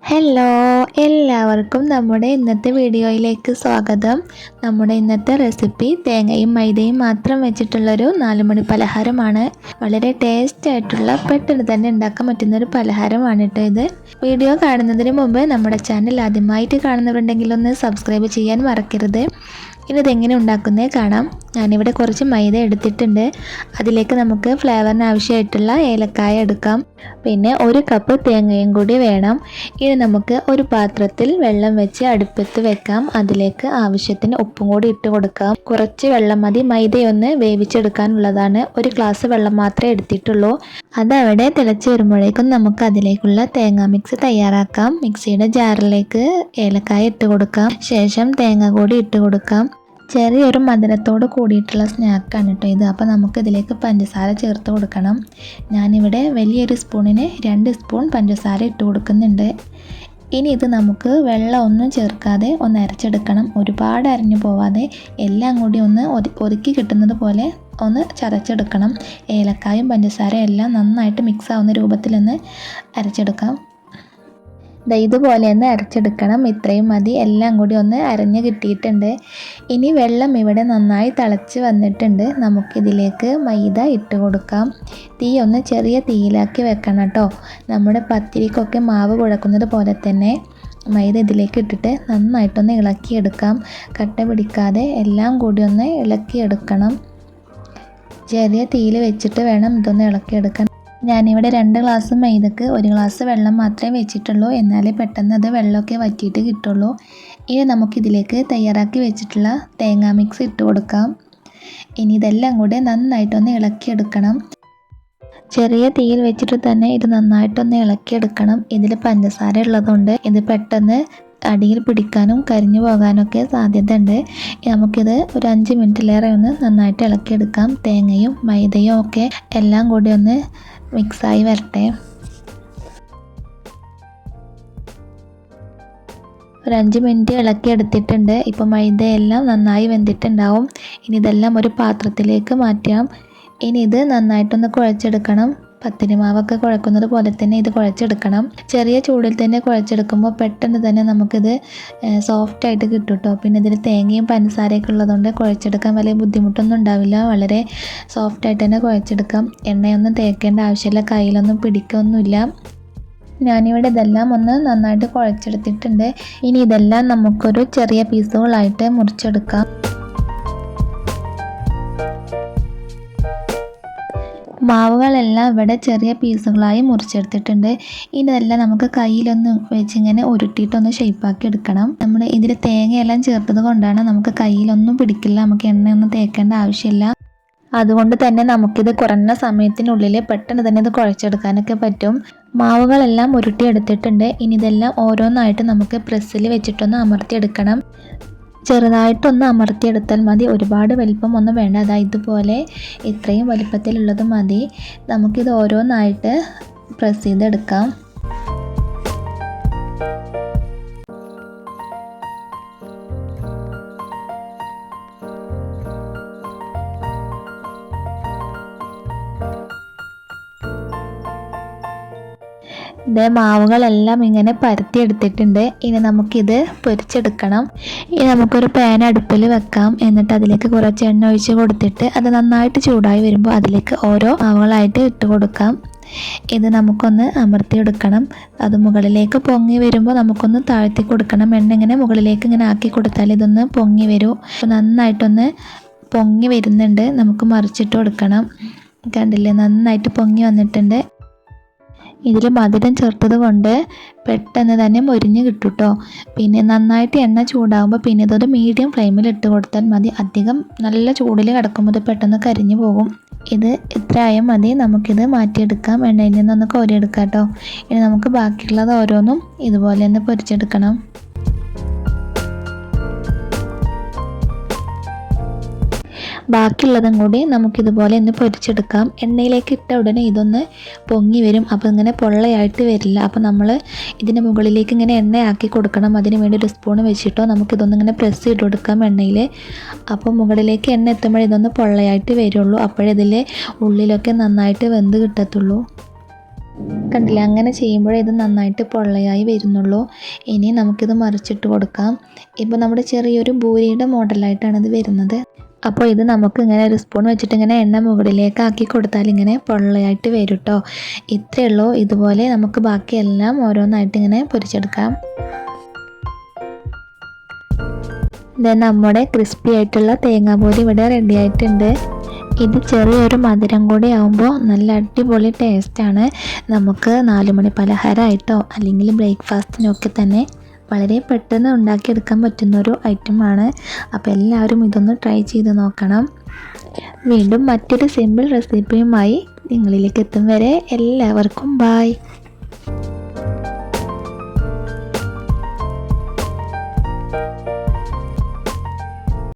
Hello, എല്ലാവർക്കും നമ്മുടെ ഇന്നത്തെ വീഡിയോയിലേക്ക് സ്വാഗതം. നമ്മുടെ ഇന്നത്തെ റെസിപ്പി തേങ്ങയും മൈദയും മാത്രം വെച്ചിട്ടുള്ളൊരു 4 മണി പലഹാരമാണ്. വളരെ ടേസ്റ്റ് ആയിട്ടുള്ള പെട്ടെന്ന് തന്നെ ഉണ്ടാക്കാൻ പറ്റുന്നൊരു പലഹാരമാണ് കേട്ടോ ഇത്. വീഡിയോ കാണുന്നതിന് മുമ്പ് നമ്മുടെ ചാനൽ ആദ്യമായിട്ട് കാണുന്നവരുണ്ടെങ്കിൽ ഒന്ന് സബ്സ്ക്രൈബ് ചെയ്യാൻ മറക്കരുത്. ഇനി ഇതെങ്ങനെ ഉണ്ടാക്കുന്നത് കാണാം. ഞാനിവിടെ കുറച്ച് മൈദ എടുത്തിട്ടുണ്ട്. അതിലേക്ക് നമുക്ക് ഫ്ലേവറിന് ആവശ്യമായിട്ടുള്ള ഏലക്കായ എടുക്കാം. പിന്നെ 1 കപ്പ് തേങ്ങയും കൂടി വേണം. ഇനി നമുക്ക് ഒരു പാത്രത്തിൽ വെള്ളം വെച്ച് അടുപ്പത്ത് വെക്കാം. അതിലേക്ക് ആവശ്യത്തിന് ഉപ്പും കൂടി ഇട്ട് കൊടുക്കാം. കുറച്ച് വെള്ളം മതി, മൈദയൊന്ന് വേവിച്ചെടുക്കാനുള്ളതാണ്. 1 ഗ്ലാസ് വെള്ളം മാത്രമേ എടുത്തിട്ടുള്ളൂ. അതവിടെ തിളച്ച് വരുമ്പോഴേക്കും നമുക്ക് അതിലേക്കുള്ള തേങ്ങാ മിക്സ് തയ്യാറാക്കാം. മിക്സിയുടെ ജാറിലേക്ക് ഏലക്കായ ഇട്ട് കൊടുക്കാം. ശേഷം തേങ്ങ കൂടി ഇട്ട് കൊടുക്കാം. ചെറിയൊരു മധുരത്തോട് കൂടിയിട്ടുള്ള സ്നാക്കാണ് കേട്ടോ ഇത്. അപ്പോൾ നമുക്ക് ഇതിലേക്ക് പഞ്ചസാര ചേർത്ത് കൊടുക്കണം. ഞാനിവിടെ വലിയൊരു സ്പൂണിന് 2 സ്പൂൺ പഞ്ചസാര ഇട്ട് കൊടുക്കുന്നുണ്ട്. ഇനി ഇത് നമുക്ക് വെള്ളം ഒന്നും ചേർക്കാതെ ഒന്ന് അരച്ചെടുക്കണം. ഒരുപാട് അരഞ്ഞു പോവാതെ എല്ലാം കൂടി ഒന്ന് ഒതുക്കി കിട്ടുന്നത് പോലെ ഒന്ന് ചതച്ചെടുക്കണം. ഏലക്കായും പഞ്ചസാരയും എല്ലാം നന്നായിട്ട് മിക്സ് ആവുന്ന രൂപത്തിലൊന്ന് അരച്ചെടുക്കാം. ഇതുപോലെ ഒന്ന് അരച്ചെടുക്കണം. ഇത്രയും മതി. എല്ലാം കൂടി ഒന്ന് അരഞ്ഞ് കിട്ടിയിട്ടുണ്ട്. ഇനി വെള്ളം ഇവിടെ നന്നായി തിളച്ച് വന്നിട്ടുണ്ട്. നമുക്കിതിലേക്ക് മൈദ ഇട്ട് കൊടുക്കാം. തീ ഒന്ന് ചെറിയ തീയിലാക്കി വെക്കണം കേട്ടോ. നമ്മുടെ പത്തിരിക്കൊക്കെ മാവ് കുഴക്കുന്നത് പോലെ തന്നെ മൈദ ഇതിലേക്ക് ഇട്ടിട്ട് നന്നായിട്ടൊന്ന് ഇളക്കിയെടുക്കാം. കട്ട പിടിക്കാതെ എല്ലാം കൂടി ഒന്ന് ഇളക്കിയെടുക്കണം. ചെറിയ തീയിൽ വെച്ചിട്ട് വേണം ഇതൊന്ന് ഇളക്കിയെടുക്കാൻ. ഞാനിവിടെ 2 ഗ്ലാസ് മൈദക്ക് 1 ഗ്ലാസ് വെള്ളം മാത്രമേ വെച്ചിട്ടുള്ളൂ. എന്നാലേ പെട്ടെന്ന് അത് വെള്ളമൊക്കെ വറ്റിയിട്ട് കിട്ടുള്ളൂ. ഇനി നമുക്കിതിലേക്ക് തയ്യാറാക്കി വെച്ചിട്ടുള്ള തേങ്ങാ മിക്സ് ഇട്ട് കൊടുക്കാം. ഇനി ഇതെല്ലാം കൂടെ നന്നായിട്ടൊന്ന് ഇളക്കിയെടുക്കണം. ചെറിയ തീയിൽ വെച്ചിട്ട് തന്നെ ഇത് നന്നായിട്ടൊന്ന് ഇളക്കിയെടുക്കണം. ഇതിൽ പഞ്ചസാര ഉള്ളതുകൊണ്ട് ഇത് പെട്ടെന്ന് അടിയിൽ പിടിക്കാനും കരിഞ്ഞു പോകാനൊക്കെ സാധ്യത ഉണ്ട്. നമുക്കിത് ഒരു 5 മിനിറ്റിലേറെ ഒന്ന് നന്നായിട്ട് ഇളക്കിയെടുക്കാം. തേങ്ങയും മൈദയും ഒക്കെ എല്ലാം കൂടി ഒന്ന് മിക്സായി വരട്ടെ. ഒരു 5 മിനിറ്റ് ഇളക്കിയെടുത്തിട്ടുണ്ട്. ഇപ്പോൾ മൈദയെല്ലാം നന്നായി വെന്തിട്ടുണ്ടാവും. ഇനി ഇതെല്ലാം ഒരു പാത്രത്തിലേക്ക് മാറ്റാം. ഇനി ഇത് നന്നായിട്ടൊന്ന് കുഴച്ചെടുക്കണം. പത്തിരി മാവൊക്കെ കുഴക്കുന്നത് പോലെ തന്നെ ഇത് കുഴച്ചെടുക്കണം. ചെറിയ ചൂടിൽ തന്നെ കുഴച്ചെടുക്കുമ്പോൾ പെട്ടെന്ന് തന്നെ നമുക്കിത് സോഫ്റ്റായിട്ട് കിട്ടും കേട്ടോ. പിന്നെ ഇതിൽ തേങ്ങയും പഞ്ചസാരയൊക്കെ ഉള്ളതുകൊണ്ട് കുഴച്ചെടുക്കാൻ വലിയ ബുദ്ധിമുട്ടൊന്നും ഉണ്ടാവില്ല. വളരെ സോഫ്റ്റായിട്ട് തന്നെ കുഴച്ചെടുക്കാം. എണ്ണയൊന്നും തേക്കേണ്ട ആവശ്യമില്ല. കയ്യിലൊന്നും പിടിക്കൊന്നുമില്ല. ഞാനിവിടെ ഇതെല്ലാം ഒന്ന് നന്നായിട്ട് കുഴച്ചെടുത്തിട്ടുണ്ട്. ഇനി ഇതെല്ലാം നമുക്കൊരു ചെറിയ പീസുകളായിട്ട് മുറിച്ചെടുക്കാം. മാവുകളെല്ലാം ഇവിടെ ചെറിയ പീസുകളായി മുറിച്ചെടുത്തിട്ടുണ്ട്. ഇനി ഇതെല്ലാം നമുക്ക് കയ്യിലൊന്ന് വെച്ചിങ്ങനെ ഉരുട്ടിയിട്ടൊന്ന് ഷേപ്പാക്കി എടുക്കണം. നമ്മൾ ഇതിൽ തേങ്ങയെല്ലാം ചേർത്തത് കൊണ്ടാണ് നമുക്ക് കയ്യിലൊന്നും പിടിക്കില്ല. നമുക്ക് എണ്ണയൊന്നും തേക്കേണ്ട ആവശ്യമില്ല. അതുകൊണ്ട് തന്നെ നമുക്കിത് കുറഞ്ഞ സമയത്തിനുള്ളിൽ പെട്ടെന്ന് തന്നെ ഇത് കുഴച്ചെടുക്കാനൊക്കെ പറ്റും. മാവുകളെല്ലാം ഉരുട്ടിയെടുത്തിട്ടുണ്ട്. ഇനി ഇതെല്ലാം ഓരോന്നായിട്ട് നമുക്ക് പ്രസ്സിൽ വെച്ചിട്ടൊന്ന് അമർത്തിയെടുക്കണം. ചെറുതായിട്ടൊന്ന് അമർത്തിയെടുത്താൽ മതി. ഒരുപാട് വലിപ്പം ഒന്നും വേണ്ട. അതായത് ഇതുപോലെ ഇത്രയും വലിപ്പത്തിലുള്ളത് മതി. നമുക്കിത് ഓരോന്നായിട്ട് പ്രസ് ചെയ്തെടുക്കാം. മാവുകളെല്ലാം ഇങ്ങനെ പരത്തിയെടുത്തിട്ടുണ്ട്. ഇനി നമുക്കിത് പൊരിച്ചെടുക്കണം. ഇനി നമുക്കൊരു പാൻ അടുപ്പിൽ വെക്കാം. എന്നിട്ട് അതിലേക്ക് കുറച്ച് എണ്ണ ഒഴിച്ച് കൊടുത്തിട്ട് അത് നന്നായിട്ട് ചൂടായി വരുമ്പോൾ അതിലേക്ക് ഓരോ മാവുകളായിട്ട് ഇട്ട് കൊടുക്കാം. ഇത് നമുക്കൊന്ന് അമർത്തിയെടുക്കണം. അത് മുകളിലേക്ക് പൊങ്ങി വരുമ്പോൾ നമുക്കൊന്ന് താഴ്ത്തി കൊടുക്കണം. എണ്ണ ഇങ്ങനെ മുകളിലേക്ക് ഇങ്ങനെ ആക്കി കൊടുത്താൽ ഇതൊന്ന് പൊങ്ങി വരും. അപ്പോൾ നന്നായിട്ടൊന്ന് പൊങ്ങി വരുന്നുണ്ട്. നമുക്ക് മറിച്ചിട്ട് കൊടുക്കണം. കണ്ടില്ലേ, നന്നായിട്ട് പൊങ്ങി വന്നിട്ടുണ്ട്. ഇതിൽ മധുരം ചേർത്തത് കൊണ്ട് പെട്ടെന്ന് തന്നെ മൊരിഞ്ഞ് കിട്ടും കേട്ടോ. പിന്നെ നന്നായിട്ട് എണ്ണ ചൂടാകുമ്പോൾ പിന്നെ ഇതൊരു മീഡിയം ഫ്ലെയിമിൽ ഇട്ട് കൊടുത്താൽ മതി. അധികം നല്ല ചൂടിൽ കിടക്കുമ്പോൾ ഇത് പെട്ടെന്ന് കരിഞ്ഞു പോകും. ഇത് ഇത്രയായും മതി. നമുക്കിത് മാറ്റിയെടുക്കാം. എണ്ണയിൽ നിന്നൊന്ന് കോരിയെടുക്കാം കേട്ടോ. ഇനി നമുക്ക് ബാക്കിയുള്ളത് ഓരോന്നും ഇതുപോലെ തന്നെ പൊരിച്ചെടുക്കണം. ബാക്കിയുള്ളതും കൂടി നമുക്കിതുപോലെ ഒന്ന് പൊരിച്ചെടുക്കാം. എണ്ണയിലേക്ക് ഇട്ട ഉടനെ ഇതൊന്ന് പൊങ്ങി വരും. അപ്പോൾ ഇങ്ങനെ പൊള്ളയായിട്ട് വരില്ല. അപ്പോൾ നമ്മൾ ഇതിന് മുകളിലേക്ക് ഇങ്ങനെ എണ്ണയാക്കി കൊടുക്കണം. അതിന് വേണ്ടി ഒരു സ്പൂൺ വെച്ചിട്ടോ നമുക്കിതൊന്ന് ഇങ്ങനെ പ്രസ് ചെയ്ത് കൊടുക്കാം എണ്ണയിൽ. അപ്പോൾ മുകളിലേക്ക് എണ്ണ എത്തുമ്പോഴേ ഇതൊന്ന് പൊള്ളയായിട്ട് വരുള്ളൂ. അപ്പോഴേ ഇതിൽ ഉള്ളിലൊക്കെ നന്നായിട്ട് വെന്ത് കിട്ടത്തുള്ളൂ. കണ്ടില്ല, അങ്ങനെ ചെയ്യുമ്പോഴേ ഇത് നന്നായിട്ട് പൊള്ളയായി വരുന്നുള്ളൂ. ഇനി നമുക്കിത് മറിച്ചിട്ട് കൊടുക്കാം. ഇപ്പോൾ നമ്മുടെ ചെറിയൊരു ബൂരിയുടെ മോഡലായിട്ടാണ് ഇത് വരുന്നത്. അപ്പോൾ ഇത് നമുക്ക് ഇങ്ങനെ ഒരു സ്പൂൺ വെച്ചിട്ട് ഇങ്ങനെ എണ്ണ മുകളിലേക്ക് ആക്കി കൊടുത്താൽ ഇങ്ങനെ പൊള്ളയായിട്ട് വരും കേട്ടോ. ഇത്രയേ ഉള്ളൂ. ഇതുപോലെ നമുക്ക് ബാക്കിയെല്ലാം ഓരോന്നായിട്ട് ഇങ്ങനെ പൊരിച്ചെടുക്കാം. നമ്മുടെ ക്രിസ്പി ആയിട്ടുള്ള തേങ്ങാപ്പൊരി ഇവിടെ റെഡി ആയിട്ടുണ്ട്. ഇത് ചെറിയൊരു മധുരം കൂടി ആകുമ്പോൾ നല്ല അടിപൊളി ടേസ്റ്റാണ്. നമുക്ക് 4 മണി പലഹാരമായിട്ടോ അല്ലെങ്കിൽ ബ്രേക്ക്ഫാസ്റ്റിനൊക്കെ തന്നെ വളരെ പെട്ടെന്ന് ഉണ്ടാക്കിയെടുക്കാൻ പറ്റുന്നൊരു ഐറ്റമാണ്. അപ്പോൾ എല്ലാവരും ഇതൊന്ന് ട്രൈ ചെയ്ത് നോക്കണം. വീണ്ടും മറ്റൊരു സിമ്പിൾ റെസിപ്പിയുമായി നിങ്ങളിലേക്ക് എത്തും വരെ എല്ലാവർക്കും ബായ്.